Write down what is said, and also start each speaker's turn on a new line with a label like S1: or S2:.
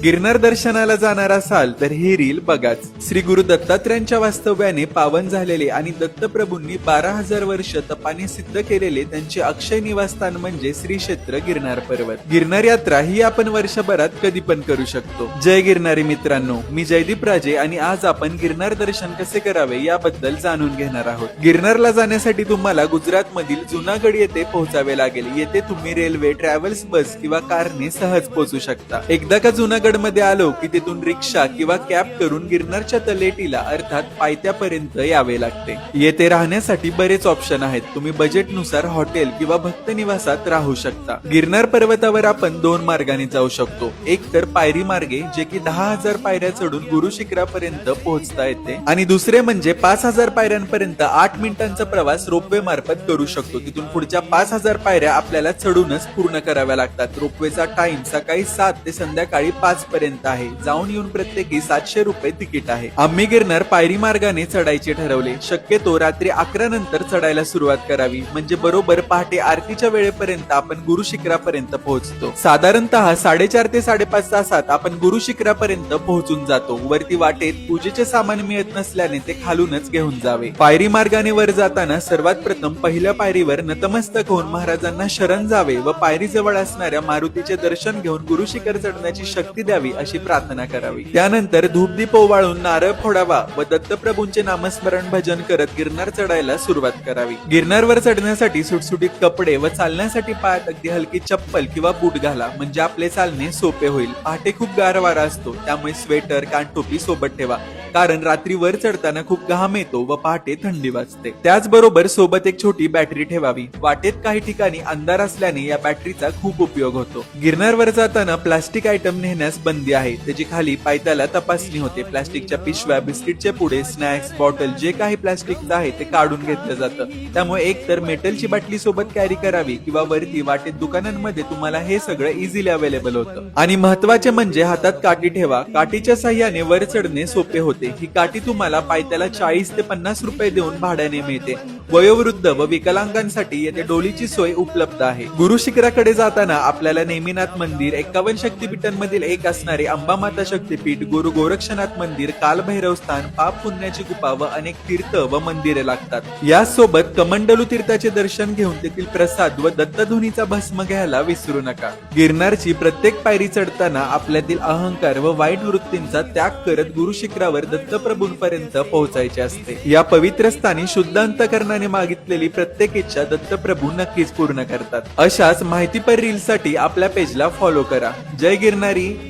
S1: गिरनार दर्शनाला जाणार असाल तर ही रील बघाच। श्री गुरु दत्तात्रयांच्या वास्तव्याने पावन झालेले आणि दत्तप्रभूंनी 12,000 वर्ष तपाने सिद्ध केलेले त्यांचे अक्षय निवासस्थान म्हणजे श्री क्षेत्र गिरनार पर्वत। गिरनार यात्रा ही आपण वर्षभरात कधी पण करू शकतो। जय गिरनारी मित्रांनो, मी जयदीप राजे आणि आज आपण गिरनार दर्शन कसे करावे याबद्दल जाणून घेणार आहोत। गिरनारला जाण्यासाठी तुम्हाला गुजरात मधील जुनागड येथे पोहोचावे लागेल। येथे तुम्ही रेल्वे, ट्रॅव्हल्स, बस किंवा कारने सहज पोहोचू शकता। एकदा का जुनागड मध्ये आलो की तिथून रिक्षा किंवा कॅब करून गिरनारच्या तलेटीला अर्थात पायथ्यापर्यंत यावे लागते। येथे राहण्यासाठी बरेच ऑप्शन आहेत। तुम्ही बजेट नुसार हॉटेल किंवा भक्त निवासात राहू शकता। गिरनार पर्वतावर आपण दोन मार्गाने जाऊ शकतो। एक तर पायरी मार्गे, जे की 10,000 पायऱ्या चढून गुरु शिखरापर्यंत पोहोचता येते, आणि दुसरे म्हणजे 5,000 पायऱ्यांपर्यंत 8 मिनिटांचा प्रवास रोपवे मार्फत करू शकतो। तिथून पुढच्या 5,000 पायऱ्या आपल्याला चढूनच पूर्ण कराव्या लागतात। रोपवेचा टाइम सकाळी 7 ते संध्याकाळी 5 पर्यंत आहे। जाऊन येऊन प्रत्येकी 700 रुपये तिकीट आहे। आम्ही गिरनार पायरी मार्गाने चढायचे ठरवले। शक्यतो रात्री 11 नंतर चढायला सुरुवात करावी, म्हणजे बरोबर पहाटे आरतीच्या वेळेपर्यंत आपण गुरु शिखरापर्यंत पोहोचतो। साधारणतः 4.5 ते 5.5 तासात आपण गुरु शिखरापर्यंत पोहोचून जातो। वरती वाटेत पूजेचे सामान मिळत नसल्याने ते खालूनच घेऊन जावे। पायरी मार्गाने वर जाताना सर्वात प्रथम पहिल्या पायरीवर नतमस्तक होऊन महाराजांना शरण जावे व पायरी जवळ असणाऱ्या मारुतीचे दर्शन घेऊन गुरु शिखर चढण्याची शक्ती द्यावी अशी प्रार्थना करावी। त्यानंतर धूपदीप ओवाळून नारळ फोडावा व दत्तप्रभूंचे नामस्मरण भजन करत गिरनार चढायला सुरुवात करावी। गिरनारवर चढण्यासाठी सुटसुटीत कपडे व चालण्यासाठी पायात अगदी हलकी चप्पल किंवा बूट घाला, म्हणजे आपले चालणे सोपे होईल। पहाटे खूप गार वारा असतो, त्यामुळे स्वेटर, कानटोपी सोबत ठेवा, कारण रात्री वर चढताना खूप घाम येतो व पहाटे थंडी वाजते। त्याचबरोबर सोबत एक छोटी बॅटरी ठेवावी। वाटेत काही ठिकाणी अंधार असल्याने या बॅटरीचा खूप उपयोग होतो। गिरनारवर जाताना प्लास्टिक आयटम नेण्यास बंदी आहे। त्याची खाली पायथ्याला तपासणी होते। प्लास्टिकच्या पिशव्या, बिस्किटचे पुडे, स्नॅक्स, बॉटल जे काही प्लास्टिकचं आहे ते काढून घेतलं जातं। त्यामुळे एक तर मेटलची बाटली सोबत कॅरी करावी किंवा वरती वाटेत दुकानांमध्ये तुम्हाला हे सगळं इझिली अवेलेबल होतं। आणि महत्वाचे म्हणजे हातात काठी ठेवा। काठीच्या साह्याने वर चढणे सोपे होते। ही काठी तुम्हाला पायथ्याला 40 ते 50 रुपये देऊन भाड्याने मिळते। वयोवृद्ध व विकलांगांसाठी येथे डोलीची सोय उपलब्ध आहे। गुरु शिखराकडे जाताना आपल्याला नेमिनाथ मंदिर, 51 शक्तिपीठांमधील एक असणारे अंबामाता शक्तीपीठ, गुरु गोरक्षनाथ मंदिर, कालभैरव स्थान, पाप पुण्याची गुफा व अनेक तीर्थ व मंदिरे लागतात। यासोबत कमंडलू तीर्थाचे दर्शन घेऊन तेथील प्रसाद व दत्तधुनीचा भस्म घ्यायला विसरू नका। गिरनारची प्रत्येक पायरी चढताना आपल्यातील अहंकार व वाईट वृत्तींचा त्याग करत गुरु शिखरावर दत्तप्रभूंपर्यंत पोहोचायचे असते। या पवित्र स्थानी शुद्ध अंतकरणाने मागितलेली प्रत्येक इच्छा दत्तप्रभू नक्कीच पूर्ण करतात। अशाच माहितीपर रील साठी आपल्या पेजला फॉलो करा। जय गिरनारी।